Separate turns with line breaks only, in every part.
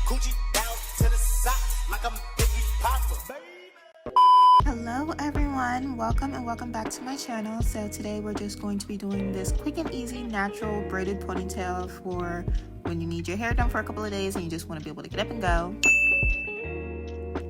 Coochie down to the socks like I'm Biggie Papa.
Hello everyone, welcome and welcome back to my channel. So today we're just going to be doing this quick and easy natural braided ponytail for when you need your hair done for a couple of days and you just want to be able to get up and go.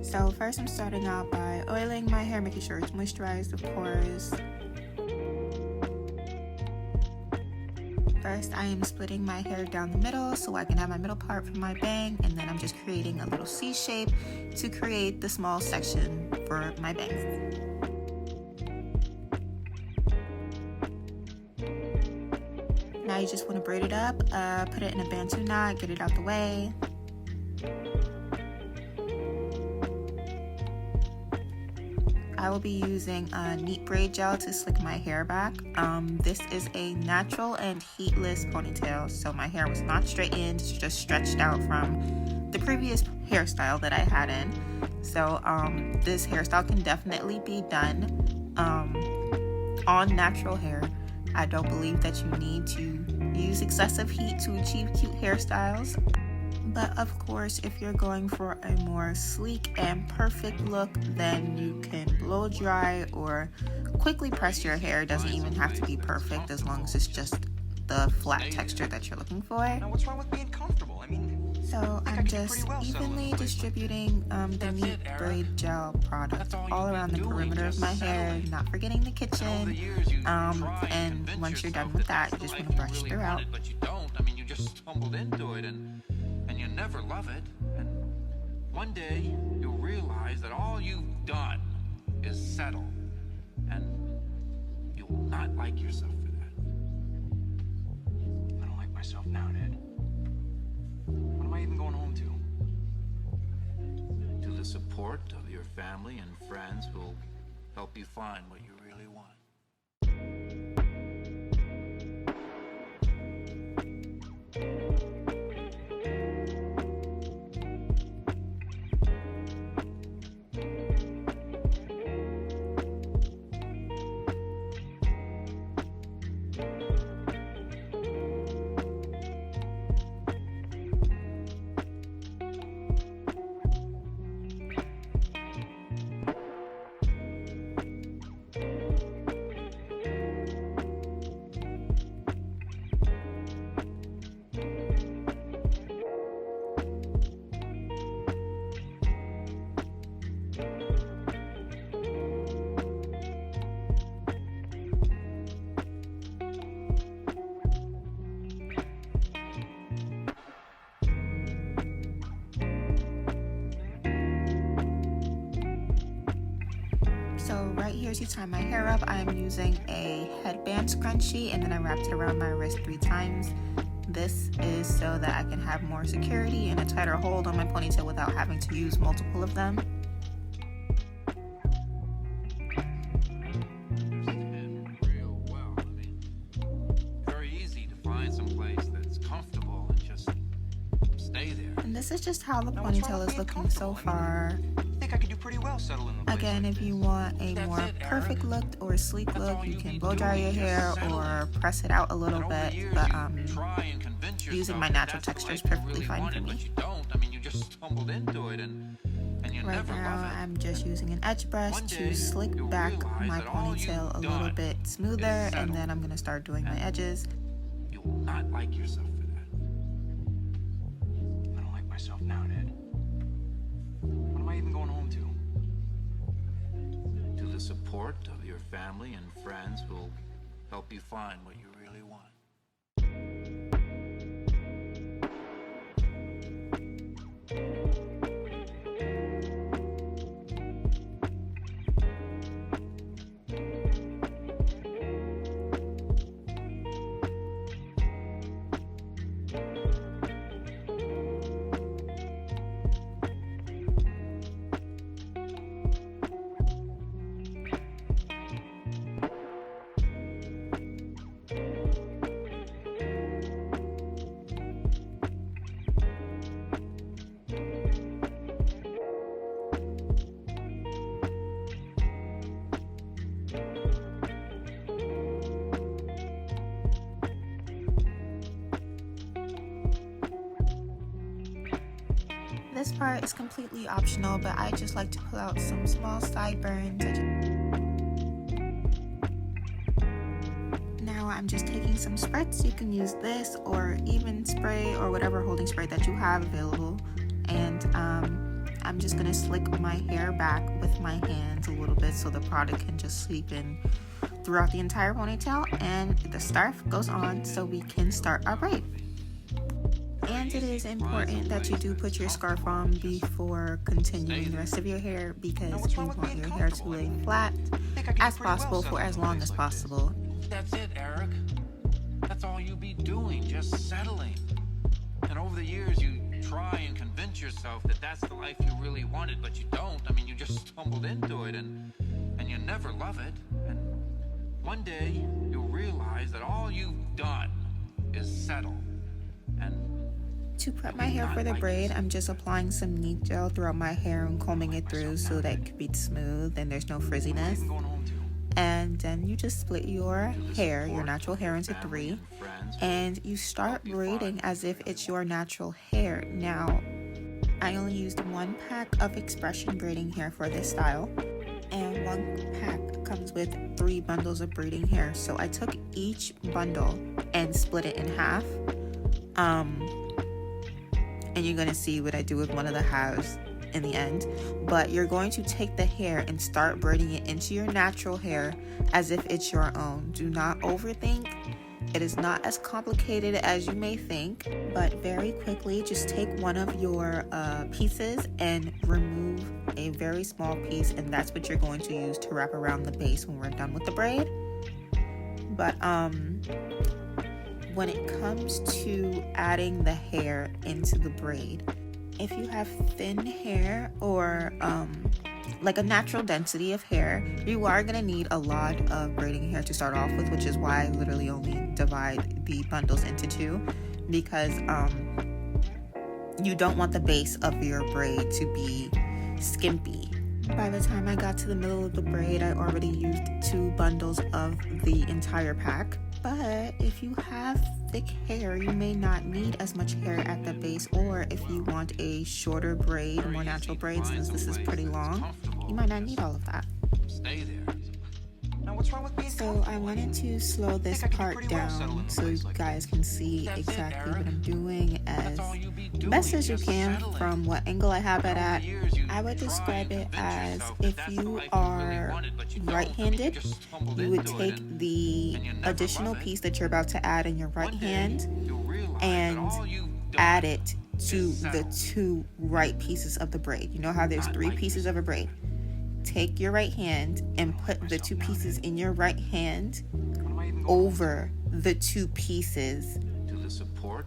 So first I'm starting out by oiling my hair, making sure it's moisturized, of course. First, I am splitting my hair down the middle so I can have my middle part for my bang, and then I'm just creating a little C shape to create the small section for my bangs. Now you just want to braid it up, put it in a bantu knot, get it out the way. I will be using a neat braid gel to slick my hair back. This is a natural and heatless ponytail, so my hair was not straightened, it's just stretched out from the previous hairstyle that I had in. So this hairstyle can definitely be done on natural hair. I don't believe that you need to use excessive heat to achieve cute hairstyles. But of course, if you're going for a more sleek and perfect look, then you can blow dry or quickly press your hair. It doesn't even have to be perfect as long as it's just the flat texture that you're looking for.
Now, what's wrong with being comfortable?
So I'm just evenly distributing the neat braid gel product all around the perimeter of my hair, not forgetting the kitchen. And once you're done with that, you just want to brush throughout.
But you don't. You just stumbled into it and you never love it. And one day you'll realize that all you've done is settle, and you will not like yourself for that. I don't like myself now, Ned. What am I even going home to? To the support of your family and friends who'll help you find what you really want.
So right here to tie my hair up, I am using a headband scrunchie, and then I wrapped it around my wrist 3 times. This is so that I can have more security and a tighter hold on my ponytail without having to use multiple of them.
Very easy to find some place that's comfortable and just stay there.
And this is just how the ponytail is looking so far.
I think I could do pretty well settling in a place
Again,
like
if you
this.
want a more perfect look or sleek look, you can blow dry your hair or press it out a little bit, but using my natural texture is perfectly fine for me.
You just stumbled into it and you
Right
never
now,
love it.
I'm just using an edge brush to slick back my ponytail a little bit smoother, and then I'm going to start doing my edges.
You will not like yourself for that. I don't like myself now, Ned. What am I even going home to? To the support of your family and friends who'll help you find what you really want.
this part is completely optional, but I just like to pull out some small sideburns. Now I'm just taking some spritz. You can use this or even spray or whatever holding spray that you have available. And I'm just gonna slick my hair back with my hands a little bit so the product can just sweep in throughout the entire ponytail, and the scarf goes on so we can start our braid. And it is important that you do put your scarf on before continuing the rest of your hair, because you want your hair to lay flat as possible for as long as possible.
That's it, Eric. That's all you be doing, just settling. And over the years, you try and convince yourself that that's the life you really wanted, but you don't. I mean, you just stumbled into it, and you never love it. And one day, you'll realize that all you've done is settle. And
to prep my hair for the braid, I'm just applying some neat gel throughout my hair and combing it through so that it can be smooth and there's no frizziness. And then you just split your hair, your natural hair, into 3, and you start braiding as if it's your natural hair. Now, I only used 1 pack of expression braiding hair for this style, and 1 pack comes with 3 bundles of braiding hair. So I took each bundle and split it in half. And you're gonna see what I do with one of the halves in the end. But you're going to take the hair and start braiding it into your natural hair as if it's your own. Do not overthink. It is not as complicated as you may think, but very quickly just take one of your pieces and remove a very small piece, and that's what you're going to use to wrap around the base when we're done with the braid. But when it comes to adding the hair into the braid, if you have thin hair or like a natural density of hair, you are going to need a lot of braiding hair to start off with, which is why I literally only divide the bundles into 2, because you don't want the base of your braid to be skimpy. By the time I got to the middle of the braid, I already used 2 bundles of the entire pack. But if you have thick hair, you may not need as much hair at the base, or if you want a shorter braid, more natural braid, since this is pretty long, you might not need all of that.
stay there.
Now what's wrong with being
So I wanted to slow this part down so you guys can see exactly what I'm doing as best as you can from what angle I have it at. I would describe it as, if you are right-handed, you would take the additional piece that you're about to add in your right hand and add it to the 2 right pieces of the braid. You know how there's 3 pieces of a braid? Take your right hand and put the 2 pieces in your right hand over the 2 pieces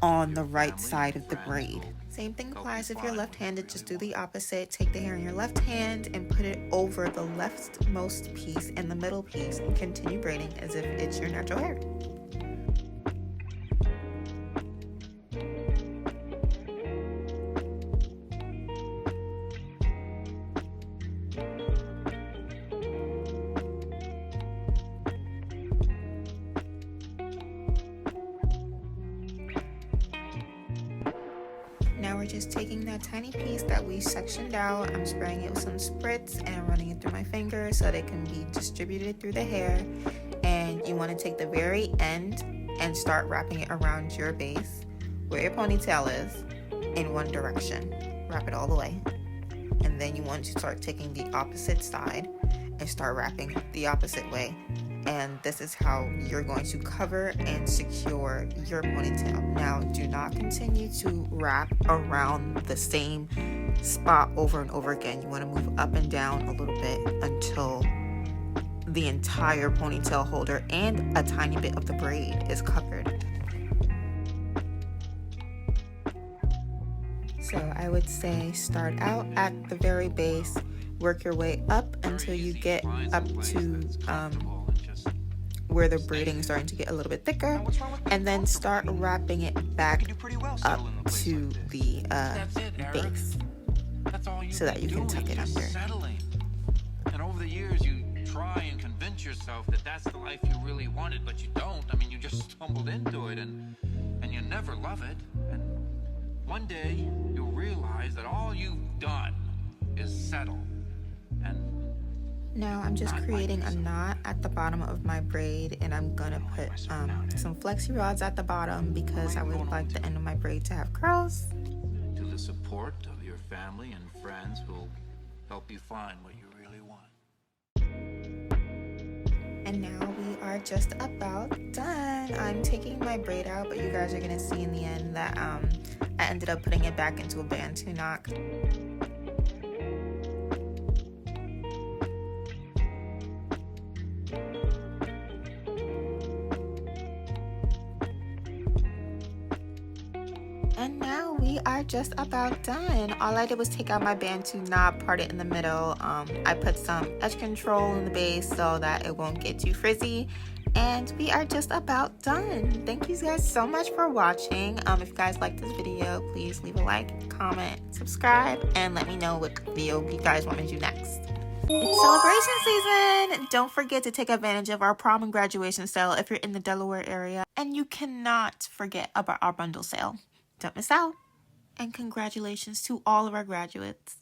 on the right side of the braid. Same thing applies if you're left-handed. Just do the opposite. Take the hair in your left hand and put it over the leftmost piece and the middle piece, and continue braiding as if it's your natural hair. Now we're just taking that tiny piece that we sectioned out. I'm spraying it with some spritz and running it through my fingers so that it can be distributed through the hair. And you want to take the very end and start wrapping it around your base where your ponytail is in one direction. Wrap it all the way. And then you want to start taking the opposite side and start wrapping the opposite way. And this is how you're going to cover and secure your ponytail. Now, do not continue to wrap around the same spot over and over again. You want to move up and down a little bit until the entire ponytail holder and a tiny bit of the braid is covered. So I would say start out at the very base, work your way up until you get up to where the braiding is starting to get a little bit thicker, and then start wrapping it back up to the base so that you can tuck it under.
And over the years, you try and convince yourself that that's the life you really wanted, but you don't. I mean, you just stumbled into it, and you never love it. And one day, you'll realize realize that all you've done is settle and
Now I'm just
not like
creating a
yourself.
knot at the bottom of my braid, and I'm gonna put some flexi rods at the bottom because I would like the end of my braid to have curls.
To the support of your family and friends who'll help you find what you really want.
And now we are just about done. I'm taking my braid out, but you guys are gonna see in the end that I ended up putting it back into a bantu knot. And now we are just about done. All I did was take out my bantu knot, part it in the middle. I put some edge control in the base so that it won't get too frizzy. And we are just about done. Thank you guys so much for watching. If you guys like this video, please leave a like, comment, subscribe, and let me know what video you guys want me to do next. It's celebration season! Don't forget to take advantage of our prom and graduation sale if you're in the Delaware area. And you cannot forget about our bundle sale. Don't miss out. And congratulations to all of our graduates.